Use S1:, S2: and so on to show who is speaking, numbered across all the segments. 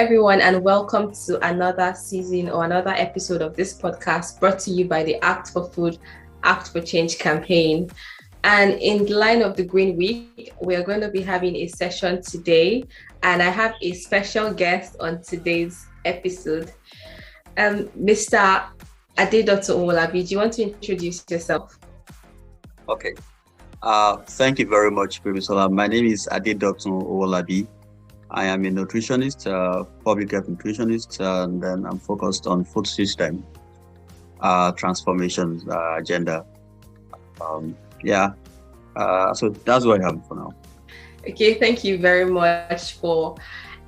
S1: everyone, and welcome to another season or another episode of this podcast brought to you by the Act4food Act4change campaign. And in the line of the Green Week, we are going to be having a session today, and I have a special guest on today's episode. Mr. Adedotun Owolabi, do you want to introduce yourself?
S2: Okay. Thank you very much, Gbemisola. My name is Adedotun Owolabi. I am a nutritionist, public health nutritionist, and then I'm focused on food system transformation agenda. So that's what I have for now.
S1: Okay, thank you very much for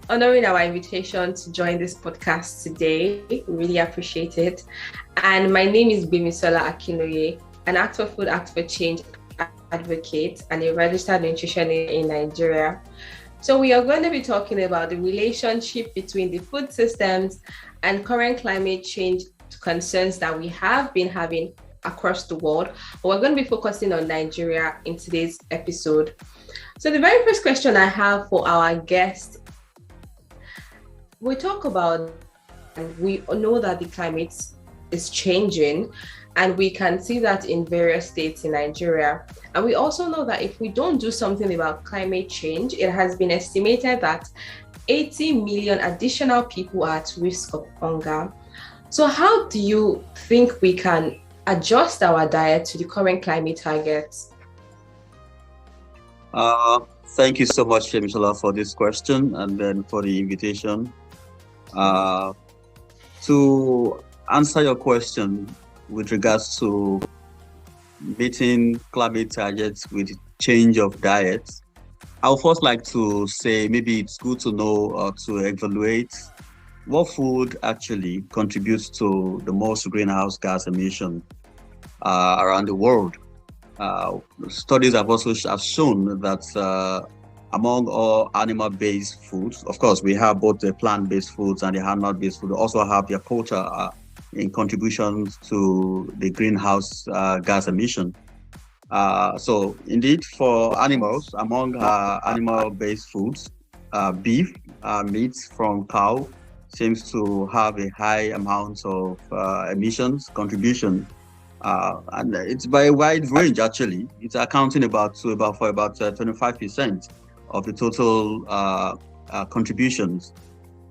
S1: honoring our invitation to join this podcast today. We really appreciate it. And my name is Gbemisola Akinloye, an Act4food Act4change advocate and a registered nutritionist in Nigeria. So we are going to be talking about the relationship between the food systems and current climate change concerns that we have been having across the world. But we're going to be focusing on Nigeria in today's episode. So the very first question I have for our guest, we talk about, and we know that the climate is changing, and we can see that in various states in Nigeria. And we also know that if we don't do something about climate change, it has been estimated that 80 million additional people are at risk of hunger. So how do you think we can adjust our diet to the current climate targets?
S2: Thank you so much, Gbemisola, for this question and then for the invitation. To answer your question with regards to meeting climate targets with change of diets, I would first like to say maybe it's good to know or to evaluate what food actually contributes to the most greenhouse gas emission around the world. Studies have also shown that among all animal-based foods, of course, we have both the plant-based foods and the animal-based food, also have their quota in contributions to the greenhouse gas emission. So indeed, for animals, among animal-based foods, beef, meat from cow seems to have a high amount of emissions contribution. And it's by a wide range, actually. It's accounting for about 25% of the total contributions.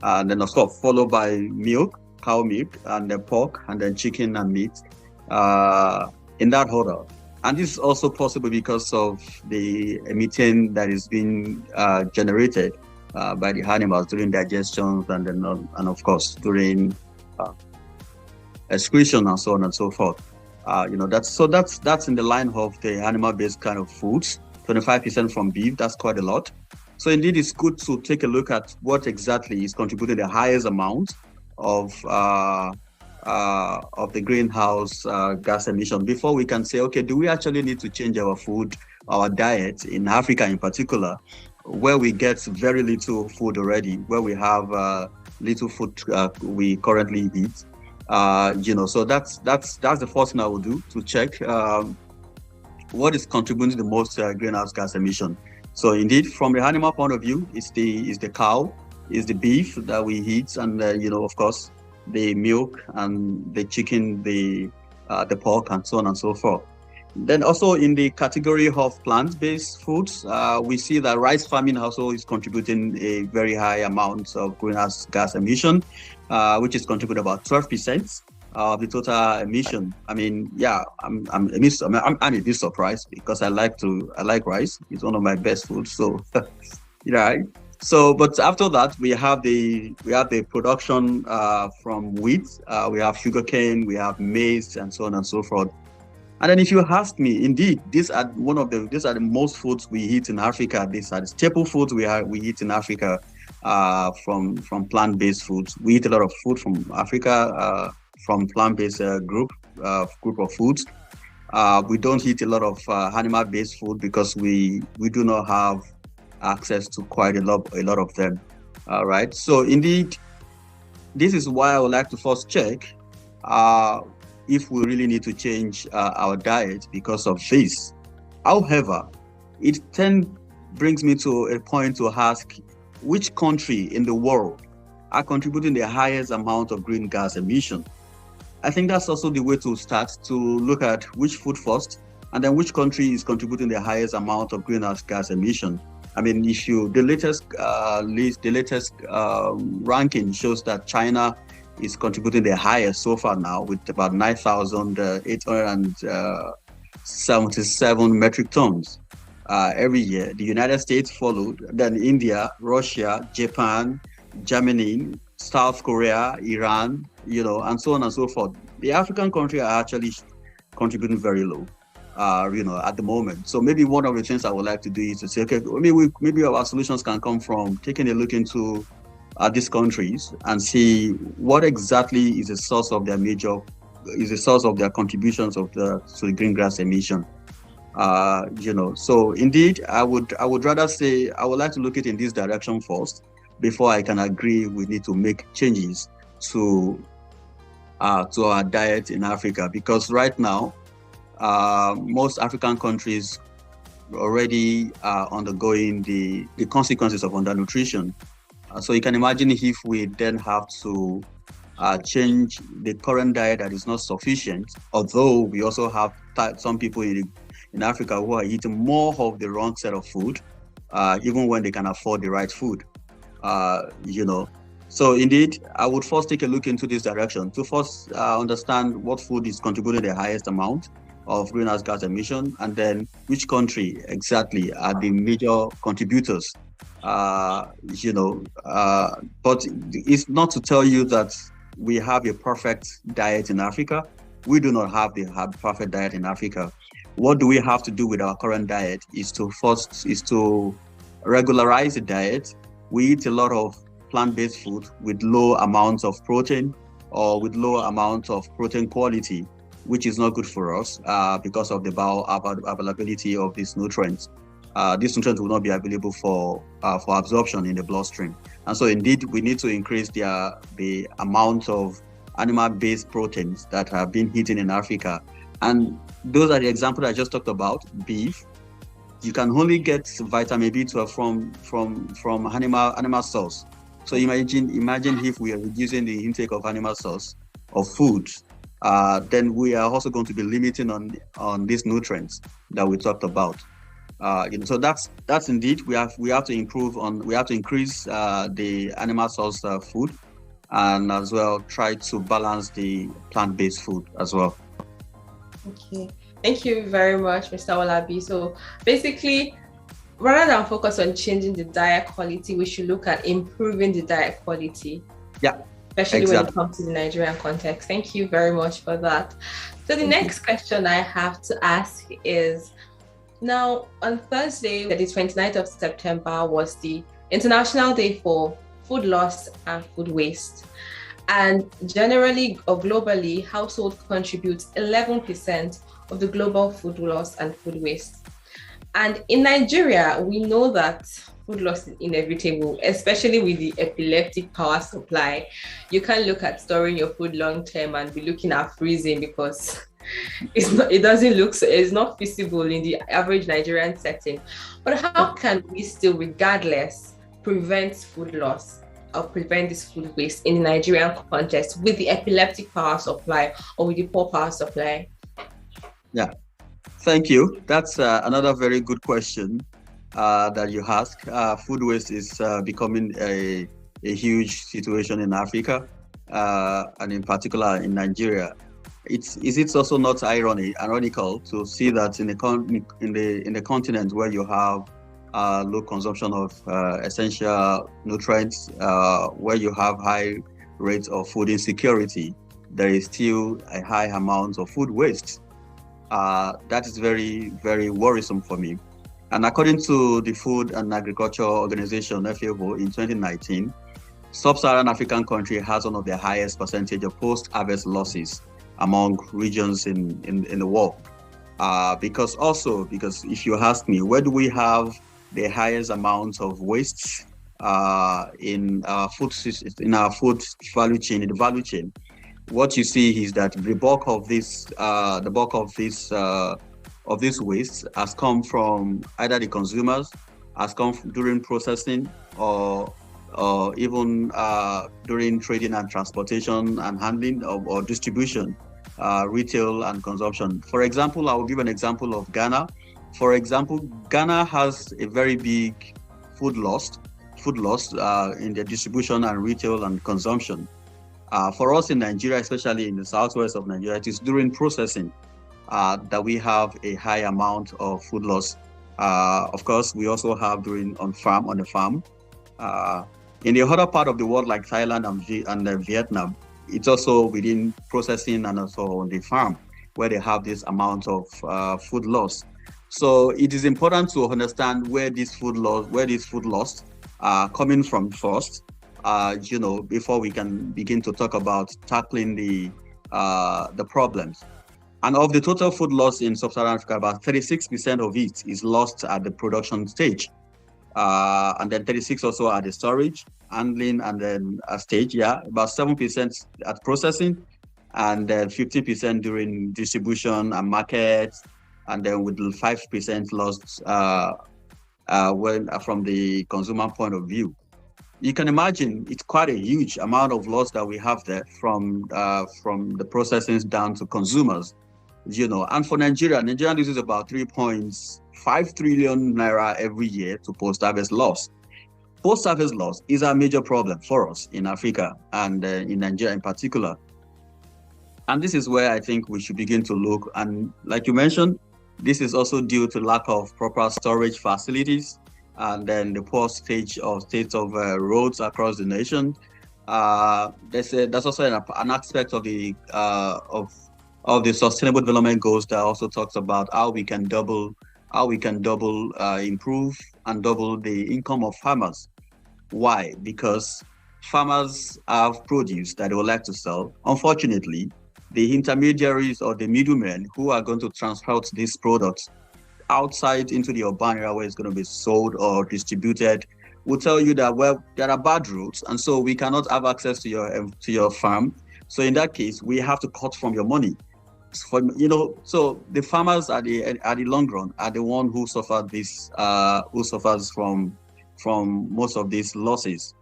S2: And then, of course, followed by milk, cow milk, and then pork, and then chicken and meat in that order. And this is also possible because of the methane that is being generated by the animals during digestion and then, and of course, during excretion and so on and so forth. That's in the line of the animal-based kind of foods. 25% from beef, that's quite a lot. So indeed, it's good to take a look at what exactly is contributing the highest amount of the greenhouse gas emission before we can say, okay, do we actually need to change our food, our diet in Africa in particular, where we get very little food already, where we have little food we currently eat. So that's the first thing I will do to check what is contributing the most greenhouse gas emission. So indeed, from the animal point of view, it's the cow, is the beef that we eat, and of course, the milk and the chicken, the pork, and so on and so forth. Then also in the category of plant-based foods, we see that rice farming also is contributing a very high amount of greenhouse gas emission, which is contributing about 12% of the total emission. I mean, yeah, I'm a bit surprised because I like rice. It's one of my best foods. So, right. So, but after that, we have the production from wheat. We have sugarcane, we have maize, and so on and so forth. And then, if you ask me, indeed, these are the most foods we eat in Africa. These are the staple foods we eat in Africa from plant-based foods. We eat a lot of food from Africa from plant-based group of foods. We don't eat a lot of animal-based food because we do not have access to quite a lot of them. All right. So indeed, this is why I would like to first check if we really need to change our diet because of this. However, it then brings me to a point to ask, which country in the world are contributing the highest amount of green gas emission. I think that's also the way to start to look at which food first, and then which country is contributing the highest amount of greenhouse gas emission. I mean, the latest ranking shows that China is contributing the highest so far now, with about 9,877 metric tons every year. The United States followed, then India, Russia, Japan, Germany, South Korea, Iran, and so on and so forth. The African countries are actually contributing very low, at the moment. So maybe one of the things I would like to do is to say, okay, maybe our solutions can come from taking a look into these countries and see what exactly is the source of their contributions to the green gas emission. So indeed, I would rather say I would like to look it in this direction first before I can agree we need to make changes to our diet in Africa, because right now most African countries already are undergoing the consequences of undernutrition. So you can imagine if we then have to change the current diet that is not sufficient, although we also have some people in Africa who are eating more of the wrong set of food, even when they can afford the right food. So indeed, I would first take a look into this direction to first understand what food is contributing the highest amount of greenhouse gas emission, and then which country exactly are the major contributors. But it's not to tell you that we have a perfect diet in Africa. We do not have the perfect diet in Africa. What do we have to do with our current diet is to regularize the diet. We eat a lot of plant-based food with low amounts of protein or with low amounts of protein quality, which is not good for us because of the bioavailability of these nutrients. These nutrients will not be available for absorption in the bloodstream. And so indeed, we need to increase the amount of animal-based proteins that have been eaten in Africa. And those are the examples I just talked about. Beef, you can only get vitamin B12 from animal source. So imagine if we are reducing the intake of animal source of food, then we are also going to be limiting on these nutrients that we talked about. So that's indeed we have to increase the animal source food, and as well try to balance the plant-based food as well.
S1: Okay, thank you very much, Mr. Owolabi. So basically, rather than focus on changing the diet quality, we should look at improving the diet quality.
S2: Yeah,
S1: especially when it comes to the Nigerian context. Thank you very much for that. So the next question I have to ask is, now on Thursday, the 29th of September, was the International Day for Food Loss and Food Waste. And generally or globally, households contribute 11% of the global food loss and food waste. And in Nigeria, we know that food loss is inevitable, especially with the epileptic power supply. You can't look at storing your food long term and be looking at freezing, because it's not feasible in the average Nigerian setting. But how can we still, regardless, prevent food loss or prevent this food waste in the Nigerian context with the epileptic power supply or with the poor power supply?
S2: Yeah, thank you. That's another very good question that you ask. Food waste is becoming a huge situation in Africa, and in particular in Nigeria. Is it also not ironical to see that in the continent where you have low consumption of essential nutrients, where you have high rates of food insecurity, there is still a high amount of food waste. That is very, very worrisome for me. And according to the Food and Agriculture Organization, FAO, in 2019, Sub-Saharan African country has one of the highest percentage of post-harvest losses among regions in the world. Because if you ask me, where do we have the highest amount of waste in our food value chain, in the value chain? What you see is that the bulk of this waste has come from either the consumers, has come during processing, or or even during trading and transportation and handling or distribution, retail and consumption. For example, I will give an example of Ghana. For example, Ghana has a very big food loss in the distribution and retail and consumption. For us in Nigeria, especially in the southwest of Nigeria, it is during processing that we have a high amount of food loss. Of course, we also have on the farm. In the other part of the world, like Thailand and Vietnam, it's also within processing and also on the farm where they have this amount of food loss. So it is important to understand where this food loss coming from first, before we can begin to talk about tackling the problems. And of the total food loss in sub-Saharan Africa, about 36% of it is lost at the production stage. And then 36 also at the storage, handling, and then stage, about 7% at processing, and then 50% during distribution and market, and then with 5% lost from the consumer point of view. You can imagine it's quite a huge amount of loss that we have there from the processing down to consumers. And for Nigeria loses about 3.5 trillion naira every year to post-harvest loss. Post-harvest loss is a major problem for us in Africa and in Nigeria in particular. And this is where I think we should begin to look. And like you mentioned, this is also due to lack of proper storage facilities and then the poor state of roads across the nation. There's also an aspect of the Sustainable Development Goals that also talks about how we can improve and double the income of farmers. Why? Because farmers have produce that they would like to sell. Unfortunately, the intermediaries or the middlemen who are going to transport these products outside into the urban area where it's going to be sold or distributed will tell you that, well, there are bad roads, and so we cannot have access to your farm. So in that case, we have to cut from your money. So the farmers at the long run are the one who suffers from most of these losses.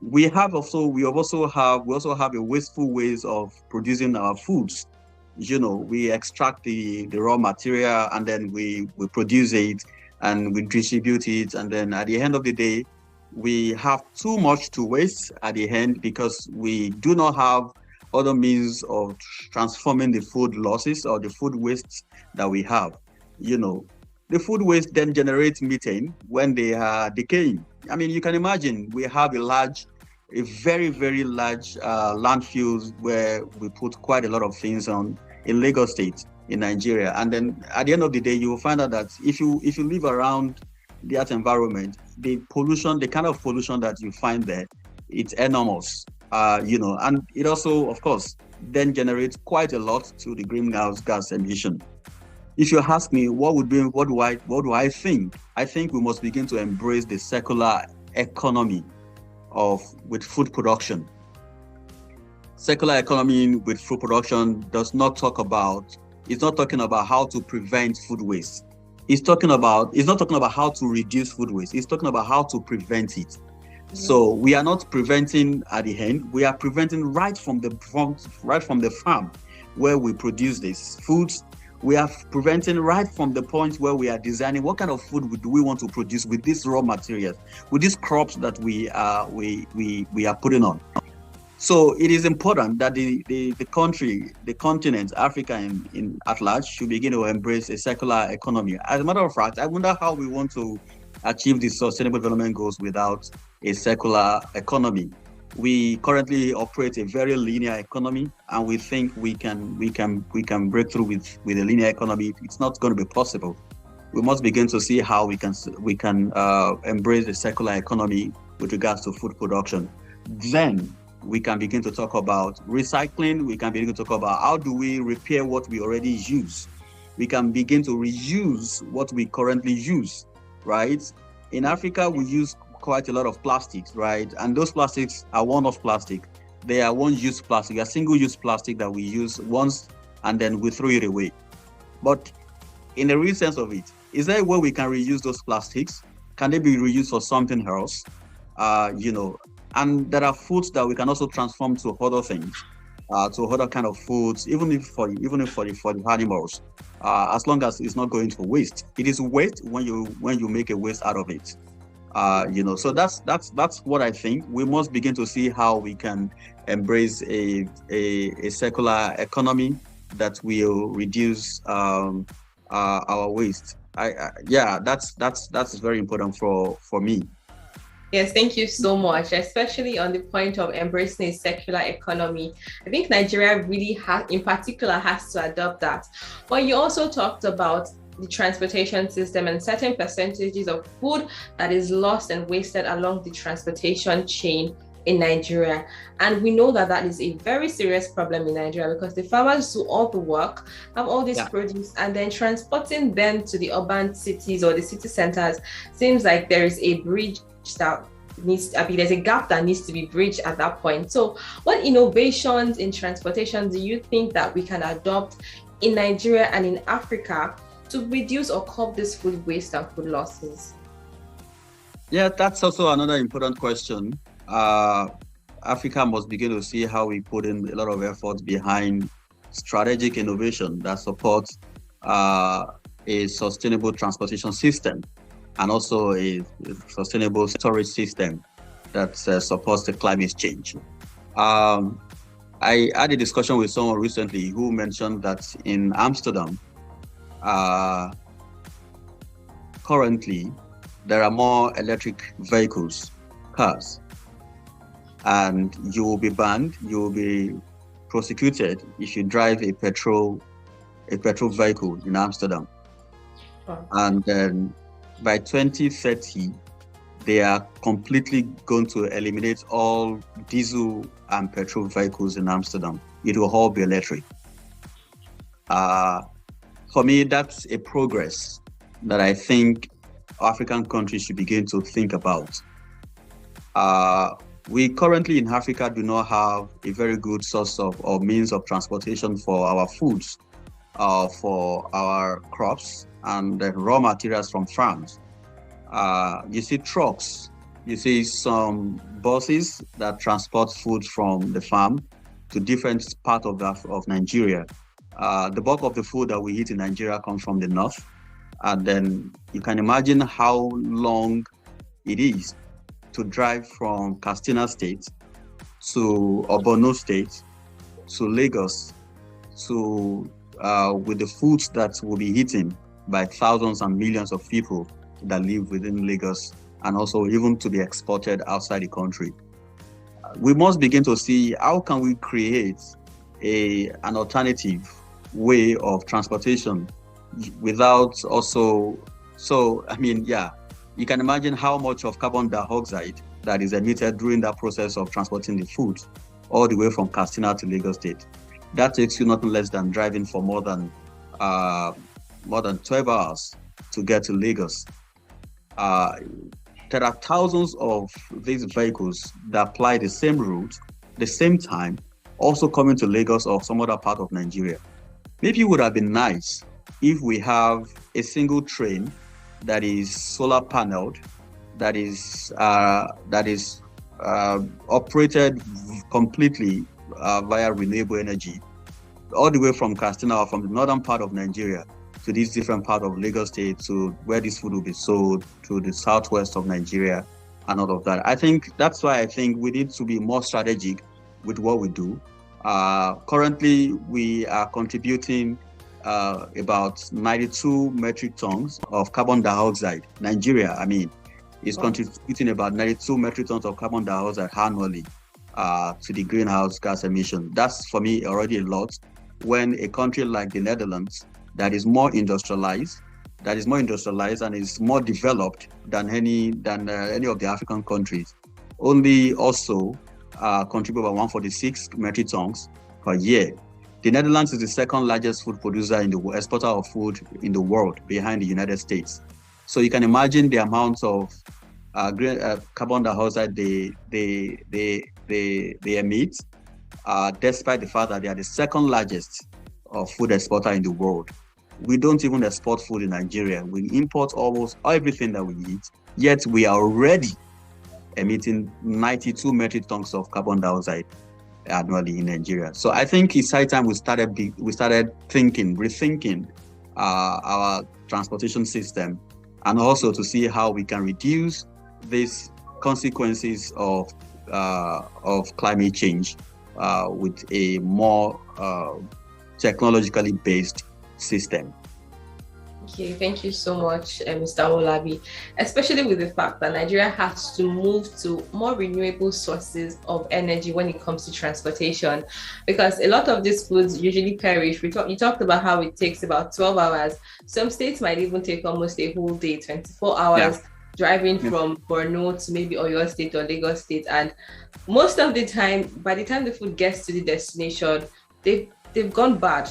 S2: We also have a wasteful ways of producing our foods. We extract the raw material and then we produce it and we distribute it, and then at the end of the day, we have too much to waste at the end because we do not have other means of transforming the food losses or the food wastes that we have. The food waste then generates methane when they are decaying. I mean, you can imagine we have a very, very large landfills where we put quite a lot of things on in Lagos State in Nigeria. And then at the end of the day, you will find out that if you live around that environment, the kind of pollution that you find there, it's enormous. And it also, of course, then generates quite a lot to the greenhouse gas emission. If you ask me, what do I think? I think we must begin to embrace the circular economy with food production. Circular economy with food production it's not talking about how to prevent food waste. It's not talking about how to reduce food waste. It's talking about how to prevent it. So we are not preventing at the end. We are preventing right from the farm where we produce these foods. We are preventing right from the point where we are designing what kind of food do we want to produce with these raw materials, with these crops that we are putting on. So it is important that the continent, Africa in at large, should begin to embrace a circular economy. As a matter of fact, I wonder how we want to achieve the Sustainable Development Goals without a circular economy. We currently operate a very linear economy, and we think we can break through with a linear economy. It's not going to be possible. We must begin to see how we can embrace the circular economy with regards to food production. Then we can begin to talk about recycling. We can begin to talk about how do we repair what we already use. We can begin to reuse what we currently use, right? In Africa, we use quite a lot of plastics, right? And those plastics are one-off plastic. They are one-use plastic, a single-use plastic that we use once and then we throw it away. But in the real sense of it, is there a way we can reuse those plastics? Can they be reused for something else? And there are foods that we can also transform to other things, to other kind of foods, even if for the animals, as long as it's not going to waste. It is waste when you make a waste out of it. So that's what I think. We must begin to see how we can embrace a circular economy that will reduce our waste. Yeah, that's very important for me.
S1: Yes, thank you so much, especially on the point of embracing a circular economy. I think Nigeria really in particular has to adopt that. But you also talked about the transportation system and certain percentages of food that is lost and wasted along the transportation chain in Nigeria. And we know that that is a very serious problem in Nigeria because the farmers do all the work, have all this produce, and then transporting them to the urban cities or the city centers seems like there is a bridge that there's a gap that needs to be bridged at that point. So what innovations in transportation do you think that we can adopt in Nigeria and in Africa to reduce or curb this food waste and food losses?
S2: Yeah, that's also another important question. Africa must begin to see how we put in a lot of effort behind strategic innovation that supports a sustainable transportation system and also a sustainable storage system that supports the climate change. I had a discussion with someone recently who mentioned that in Amsterdam, currently there are more electric vehicles, cars, and you will be banned, you will be prosecuted if you drive a petrol vehicle in Amsterdam. Oh. And then by 2030, they are completely going to eliminate all diesel and petrol vehicles in Amsterdam. It will all be electric. For me, that's a progress that I think African countries should begin to think about. We currently in Africa do not have a very good source of or means of transportation for our foods, for our crops and the raw materials from farms. You see trucks, you see some buses that transport food from the farm to different parts of Nigeria. The bulk of the food that we eat in Nigeria comes from the north. And then you can imagine how long it is to drive from Katsina State to Borno State to Lagos with the foods that will be eaten by thousands and millions of people that live within Lagos and also even to be exported outside the country. We must begin to see how can we create an alternative way of transportation without also, you can imagine how much of carbon dioxide that is emitted during that process of transporting the food all the way from Katsina to Lagos State. That takes you nothing less than driving for more than 12 hours to get to Lagos. There are thousands of these vehicles that apply the same route, the same time, also coming to Lagos or some other part of Nigeria. Maybe it would have been nice if we have a single train that is solar paneled, that is operated completely via renewable energy, all the way from Katsina or from the northern part of Nigeria to this different part of Lagos State to where this food will be sold to the southwest of Nigeria and all of that. I think that's why I think we need to be more strategic with what we do. Currently, we are contributing about 92 metric tons of carbon dioxide. Nigeria, is contributing about 92 metric tons of carbon dioxide annually to the greenhouse gas emission. That's, for me, already a lot. When a country like the Netherlands, that is more industrialized and is more developed than any of the African countries, only also contribute about 146 metric tons per year. The Netherlands is the second largest food producer exporter of food in the world, behind the United States. So you can imagine the amount of carbon dioxide they emit, despite the fact that they are the second largest food exporter in the world. We don't even export food in Nigeria. We import almost everything that we eat, yet we are already emitting 92 metric tons of carbon dioxide annually in Nigeria. So I think it's high time we started rethinking our transportation system, and also to see how we can reduce these consequences of climate change with a more technologically based system.
S1: Okay, thank you so much, Mr. Owolabi, especially with the fact that Nigeria has to move to more renewable sources of energy when it comes to transportation, because a lot of these foods usually perish. You talked about how it takes about 12 hours. Some states might even take almost a whole day, 24 hours, driving from Borno to maybe Oyo State or Lagos State. And most of the time, by the time the food gets to the destination, they've gone bad.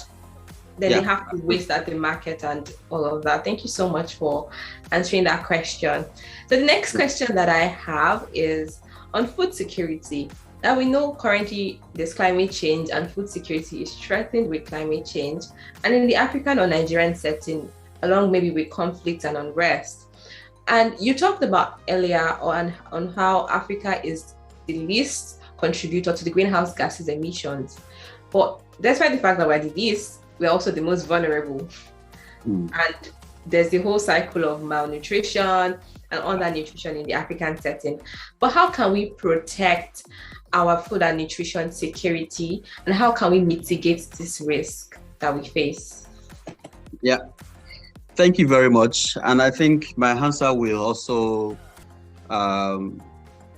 S1: Then they have to waste at the market and all of that. Thank you so much for answering that question. So the next question that I have is on food security. Now we know currently there's climate change and food security is threatened with climate change. And in the African or Nigerian setting, along maybe with conflict and unrest. And you talked about earlier on how Africa is the least contributor to the greenhouse gases emissions. But despite the fact that we're the least, we're also the most vulnerable. And there's the whole cycle of malnutrition and undernutrition in the African setting. But how can we protect our food and nutrition security, and how can we mitigate this risk that we face?
S2: Yeah, thank you very much. And I think my answer will also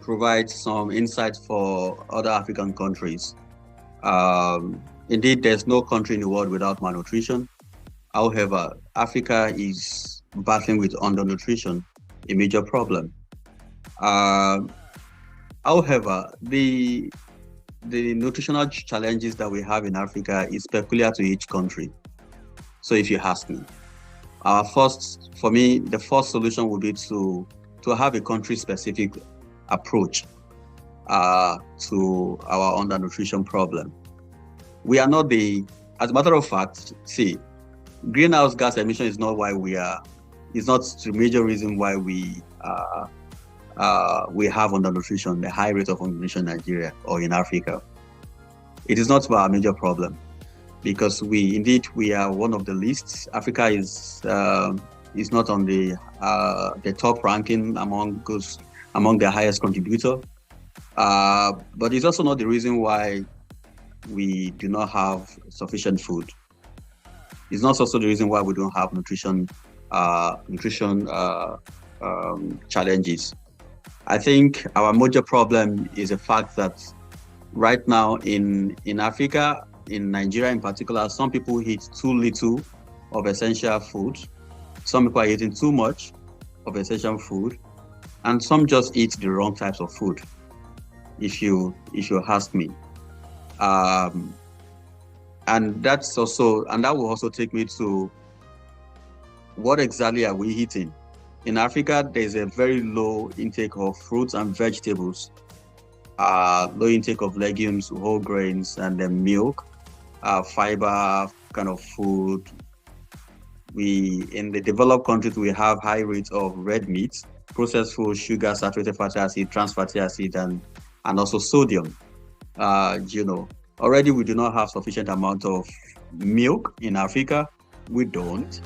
S2: provide some insight for other African countries. Indeed, there's no country in the world without malnutrition. However, Africa is battling with undernutrition, a major problem. However, the nutritional challenges that we have in Africa is peculiar to each country. So if you ask me, the first solution would be to have a country-specific approach to our undernutrition problem. We are not as a matter of fact, greenhouse gas emission is not is not the major reason why we have undernutrition, the high rate of undernutrition in Nigeria or in Africa. It is not our major problem, because we are one of the least. Africa is not on the top ranking among the highest contributor. But it's also not the reason why we do not have sufficient food. It's not also the reason why we don't have nutrition challenges. I think our major problem is the fact that right now in Africa, in Nigeria in particular, some people eat too little of essential food. Some people are eating too much of essential food, and some just eat the wrong types of food, if you ask me. And that will also take me to what exactly are we eating? In Africa, there's a very low intake of fruits and vegetables, low intake of legumes, whole grains, and then milk, fiber kind of food. In the developed countries, we have high rates of red meat, processed food, sugar, saturated fatty acid, trans fatty acid, and also sodium. Already we do not have sufficient amount of milk in Africa. We don't.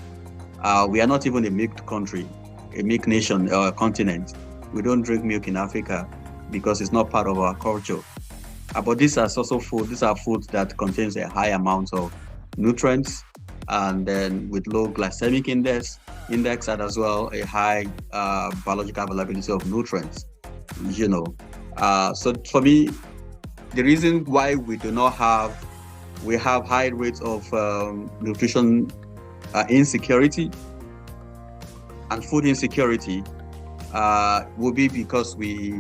S2: We are not even a milk country, a milk nation or a continent. We don't drink milk in Africa because it's not part of our culture. But these are also food. These are foods that contains a high amount of nutrients, and then with low glycemic index, and as well a high biological availability of nutrients. So for me, the reason why we have high rates of nutrition insecurity and food insecurity will be because we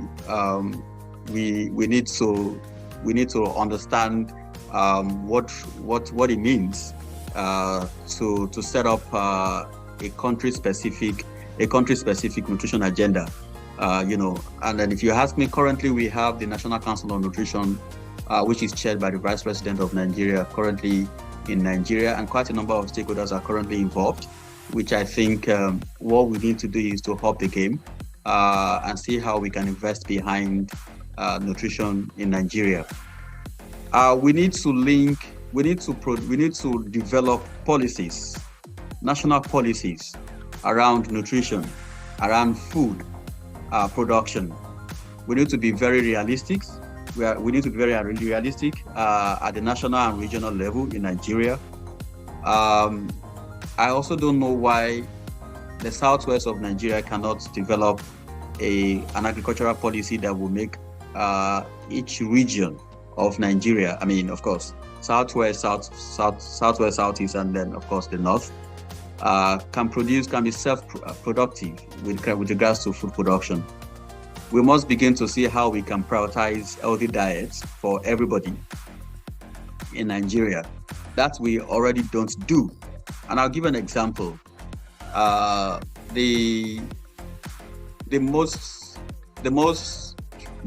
S2: need to understand what it means to set up a country specific nutrition agenda. And then if you ask me, currently we have the National Council on Nutrition, which is chaired by the Vice President of Nigeria, currently in Nigeria, and quite a number of stakeholders are currently involved, which I think what we need to do is to up the game and see how we can invest behind nutrition in Nigeria. We need to develop policies, national policies around nutrition, around food production. We need to be very realistic. We need to be very realistic at the national and regional level in Nigeria. I also don't know why the southwest of Nigeria cannot develop an agricultural policy that will make each region of Nigeria, I mean, of course, southwest, southwest, southeast, and then, of course, the north, can be self-productive with regards to food production. We must begin to see how we can prioritize healthy diets for everybody in Nigeria. That we already don't do. And I'll give an example. The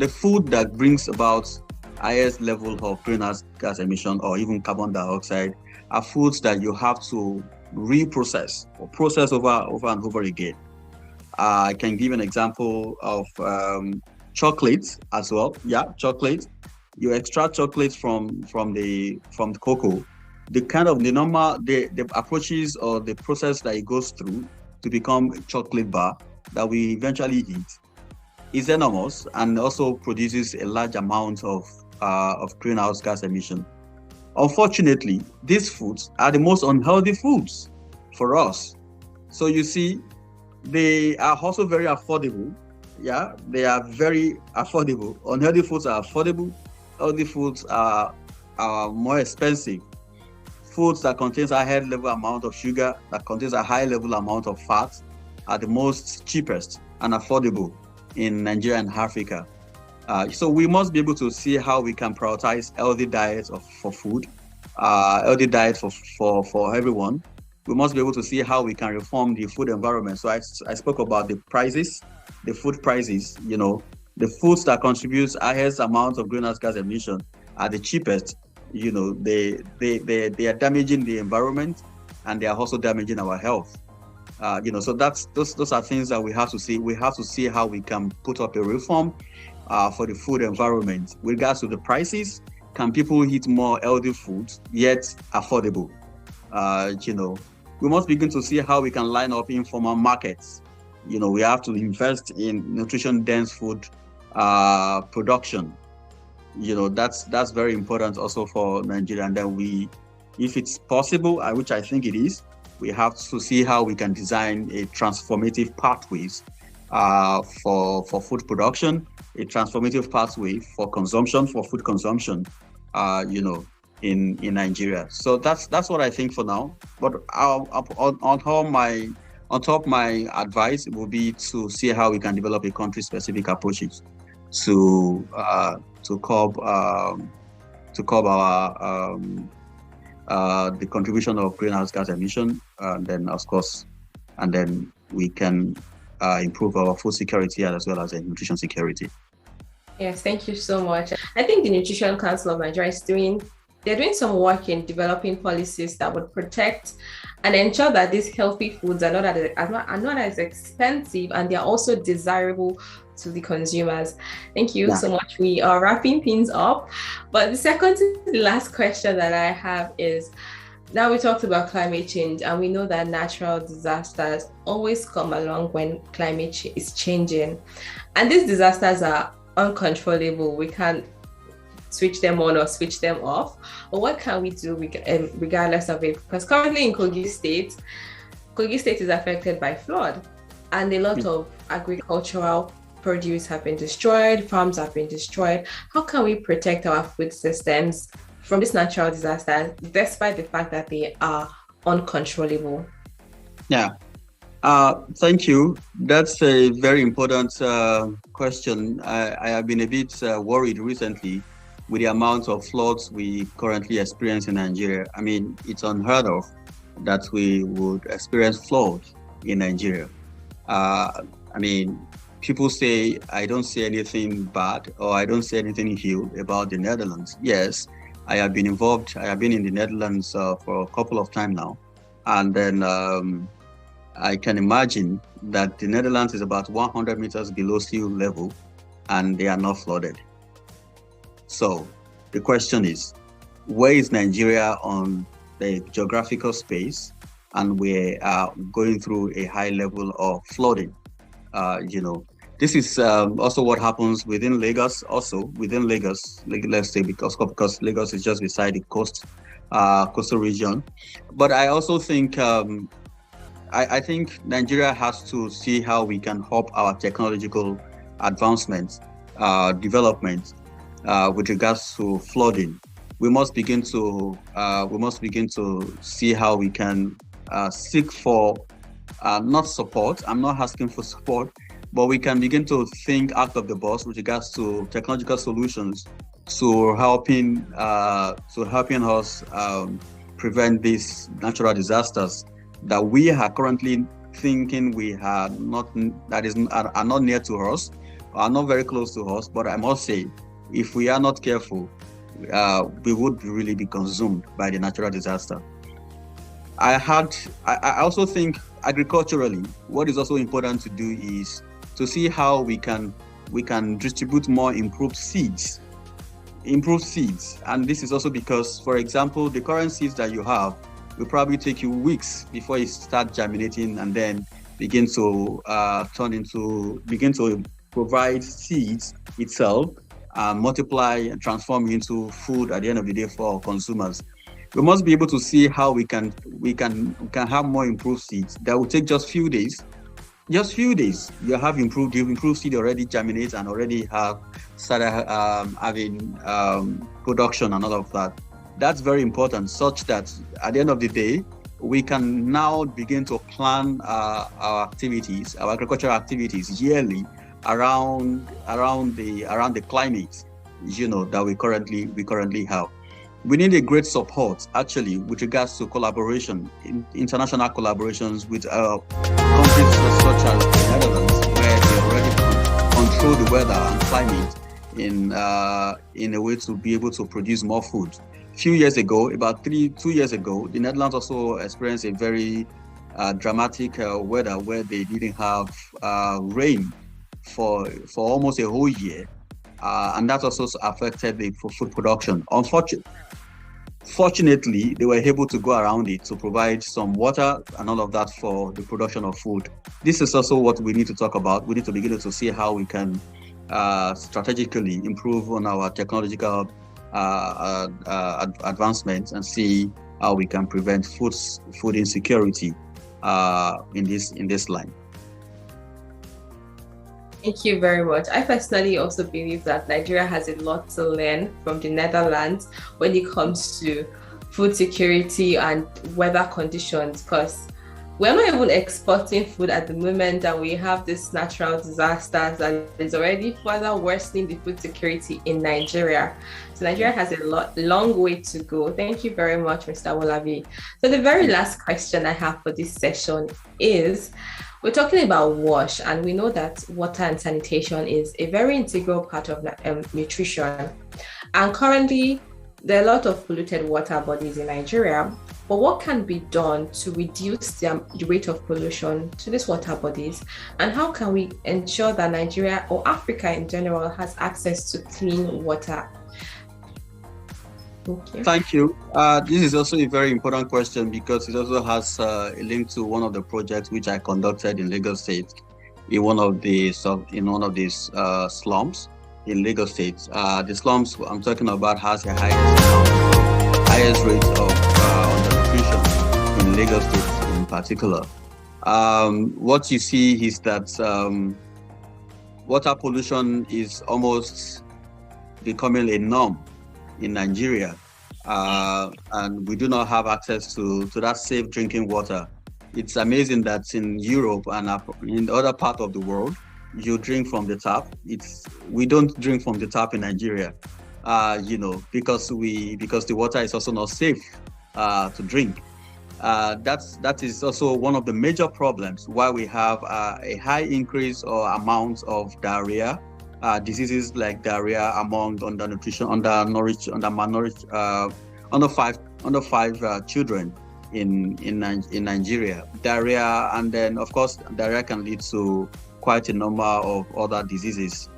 S2: food that brings about highest level of greenhouse gas emission or even carbon dioxide are foods that you have to reprocess or process over and over again. I can give an example of chocolate as well. Yeah, chocolate. You extract chocolate from the cocoa. The approaches or the process that it goes through to become a chocolate bar that we eventually eat is enormous and also produces a large amount of greenhouse gas emission. Unfortunately, these foods are the most unhealthy foods for us. So you see, they are also very affordable. Yeah, they are very affordable. Unhealthy foods are affordable. Healthy foods are more expensive. Foods that contains a high level amount of sugar, that contains a high level amount of fat, are the most cheapest and affordable in Nigeria and Africa. So we must be able to see how we can prioritize healthy diets for food, healthy diet for everyone. We must be able to see how we can reform the food environment. So I spoke about the prices, the food prices. The foods that contribute highest amount of greenhouse gas emission are the cheapest. They are damaging the environment and they are also damaging our health. So those are things that we have to see. We have to see how we can put up a reform for the food environment. With regards to the prices, can people eat more healthy foods yet affordable? We must begin to see how we can line up informal markets. We have to invest in nutrition-dense food production. That's very important also for Nigeria. And then if it's possible, which I think it is, we have to see how we can design a transformative pathways for food production, a transformative pathway for consumption, for food consumption, in Nigeria. So that's what I think for now. But on top my advice will be to see how we can develop a country-specific approaches to curb our the contribution of greenhouse gas emission, and then we can improve our food security as well as nutrition security.
S1: Yes, thank you so much. I think the Nutrition Council of Nigeria they're doing some work in developing policies that would protect and ensure that these healthy foods are not as expensive and they're also desirable to the consumers. Thank you so much. We are wrapping things up. But the second to the last question that I have is, now we talked about climate change, and we know that natural disasters always come along when climate is changing. And these disasters are uncontrollable. We can't switch them on or switch them off. But what can we do regardless of it? Because currently in Kogi State is affected by flood, and a lot of agricultural produce have been destroyed, farms have been destroyed. How can we protect our food systems from this natural disaster, despite the fact that they are uncontrollable?
S2: Yeah, thank you. That's a very important question. I have been a bit worried recently with the amount of floods we currently experience in Nigeria. I mean, it's unheard of that we would experience floods in Nigeria. People say I don't say anything bad or I don't say anything ill about the Netherlands. Yes, I have been involved. I have been in the Netherlands for a couple of times now. And then I can imagine that the Netherlands is about 100 meters below sea level and they are not flooded. So the question is, where is Nigeria on the geographical space? And we are going through a high level of flooding. This is also what happens within Lagos. Let's say because Lagos is just beside the coastal region. But I also think I think Nigeria has to see how we can help our technological advancements, development with regards to flooding. We must begin to see how we can seek for not support. I'm not asking for support, but we can begin to think out of the box with regards to technological solutions to helping us prevent these natural disasters that we are currently thinking are not near to us, are not very close to us. But I must say, if we are not careful, we would really be consumed by the natural disaster. I also think agriculturally, what is also important to do is to see how we can distribute more improved seeds. And this is also because, for example, the current seeds that you have will probably take you weeks before it start germinating and then begin to provide seeds itself, multiply and transform into food at the end of the day for our consumers. We must be able to see how we can have more improved seeds that will take just few days. You have improved seed already germinate and already have started having production and all of that. That's very important, such that at the end of the day, we can now begin to plan our agricultural activities yearly around the climate, that we currently have. We need a great support, actually, with regards to collaboration, international collaborations with countries such as the Netherlands, where they already control the weather and climate in a way to be able to produce more food. Few years ago, about 2 years ago, the Netherlands also experienced a very dramatic weather where they didn't have rain for almost a whole year, and that also affected the food production. Fortunately, they were able to go around it to provide some water and all of that for the production of food. This is also what we need to talk about. We need to begin to see how we can strategically improve on our technological advancements and see how we can prevent food insecurity in this line.
S1: Thank you very much. I personally also believe that Nigeria has a lot to learn from the Netherlands when it comes to food security and weather conditions, because we're not even exporting food at the moment, and we have this natural disasters that is already further worsening the food security in Nigeria. So Nigeria has a long way to go. Thank you very much, Mr. Owolabi. So the very last question I have for this session is, we're talking about WASH, and we know that water and sanitation is a very integral part of nutrition. And currently, there are a lot of polluted water bodies in Nigeria. But what can be done to reduce the rate of pollution to these water bodies? And how can we ensure that Nigeria or Africa in general has access to clean water?
S2: Thank you. This is also a very important question because it also has a link to one of the projects which I conducted in Lagos State, in one of these slums in Lagos State. The slums I'm talking about has the highest rate of undernutrition in Lagos State in particular. What you see is that water pollution is almost becoming a norm in Nigeria, and we do not have access to that safe drinking water. It's amazing that in Europe and in the other part of the world, you drink from the tap. We don't drink from the tap in Nigeria, because the water is also not safe to drink. That is also one of the major problems why we have a high increase or amount of diarrhea. Diseases like diarrhea among under 5 children in Nigeria. Diarrhea, and then of course diarrhea can lead to quite a number of other diseases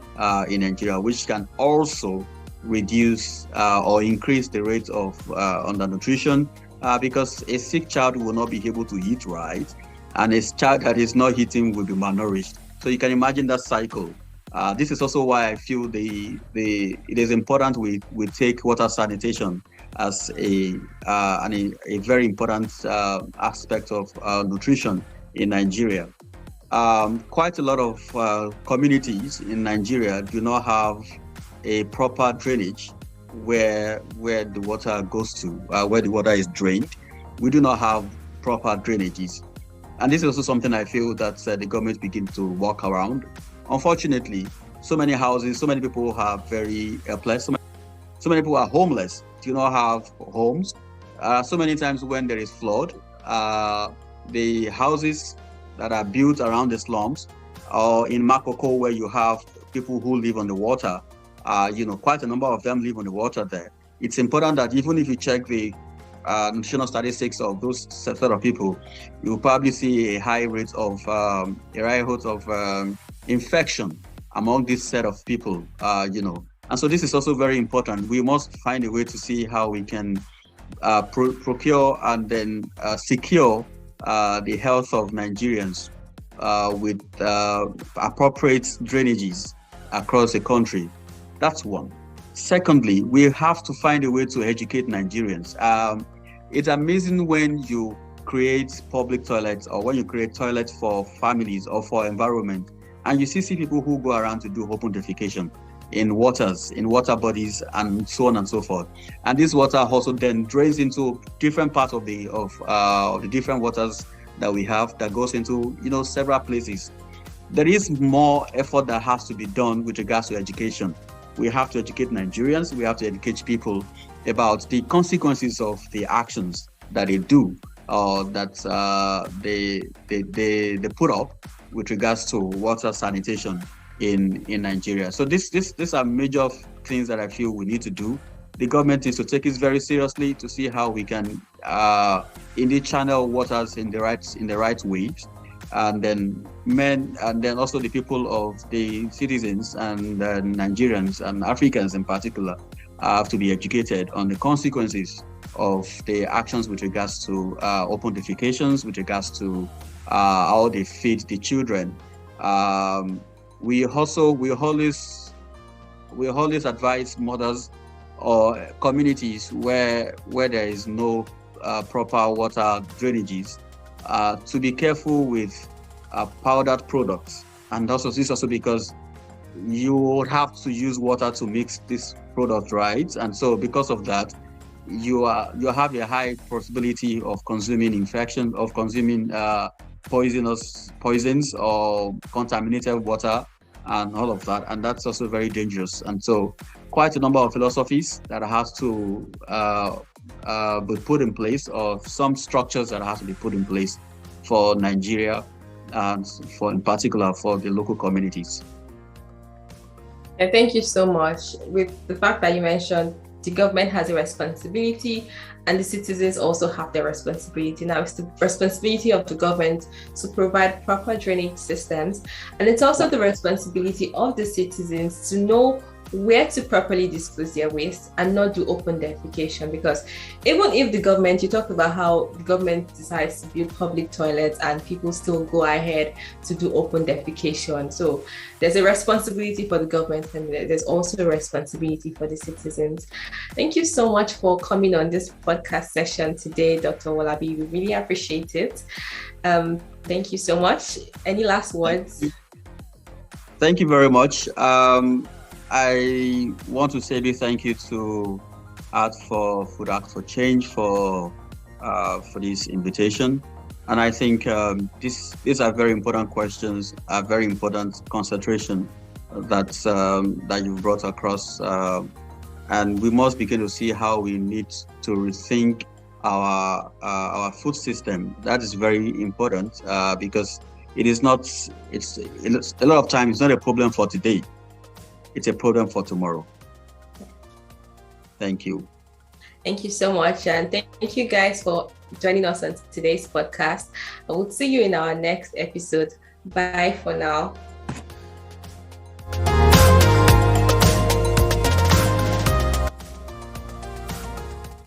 S2: in Nigeria, which can also reduce or increase the rate of undernutrition, because a sick child will not be able to eat right, and a child that is not eating will be malnourished. So you can imagine that cycle. This is also why I feel it is important we take water sanitation as a very important aspect of nutrition in Nigeria. Quite a lot of communities in Nigeria do not have a proper drainage where the water goes to, where the water is drained. We do not have proper drainages. And this is also something I feel that the government begin to work around. Unfortunately, so many houses, so many people are very helpless. So many people are homeless, do not have homes. So many times when there is flood, the houses that are built around the slums, or in Makoko where you have people who live on the water, quite a number of them live on the water there. It's important that even if you check the nutritional statistics of those set of people, you'll probably see a high rate of infection among this set of people, And so this is also very important. We must find a way to see how we can procure and then secure the health of Nigerians with appropriate drainages across the country. That's one. Secondly, we have to find a way to educate Nigerians. It's amazing when you create public toilets, or when you create toilets for families or for environment, and you see people who go around to do open defecation in water bodies, and so on and so forth. And this water also then drains into different parts of the different waters that we have, that goes into several places. There is more effort that has to be done with regards to education. We have to educate Nigerians. We have to educate people about the consequences of the actions that they do, or that they put up with regards to water sanitation in Nigeria. So these are major things that I feel we need to do. The government needs to take it very seriously to see how we can indeed channel waters in the right ways, and then also the people of the citizens and Nigerians and Africans in particular have to be educated on the consequences of the actions with regards to open defecations, with regards to how they feed the children. We always advise mothers or communities where there is no proper water drainages to be careful with powdered products. And also this also because you would have to use water to mix this product, right? And so because of that, you have a high possibility of consuming infection, of consuming poisons or contaminated water and all of that, and that's also very dangerous. And so quite a number of philosophies that has to be put in place, or some structures that have to be put in place for Nigeria, and in particular for the local communities.
S1: And thank you so much. With the fact that you mentioned the government has a responsibility and the citizens also have their responsibility. Now it's the responsibility of the government to provide proper drainage systems, and it's also the responsibility of the citizens to know where to properly dispose their waste and not do open defecation. Because even if the government, you talk about how the government decides to build public toilets and people still go ahead to do open defecation. So there's a responsibility for the government, and there's also a responsibility for the citizens. Thank you so much for coming on this podcast session today, Dr. Owolabi. We really appreciate it. Thank you so much. Any last words?
S2: Thank you very much. I want to say a big thank you to Act4food Act4change for this invitation. And I think these are very important questions, a very important concentration that you've brought across. And we must begin to see how we need to rethink our food system. That is very important because it's a lot of times it's not a problem for today. It's a problem for tomorrow. Thank you.
S1: Thank you so much. And thank you guys for joining us on today's podcast. I will see you in our next episode. Bye for now.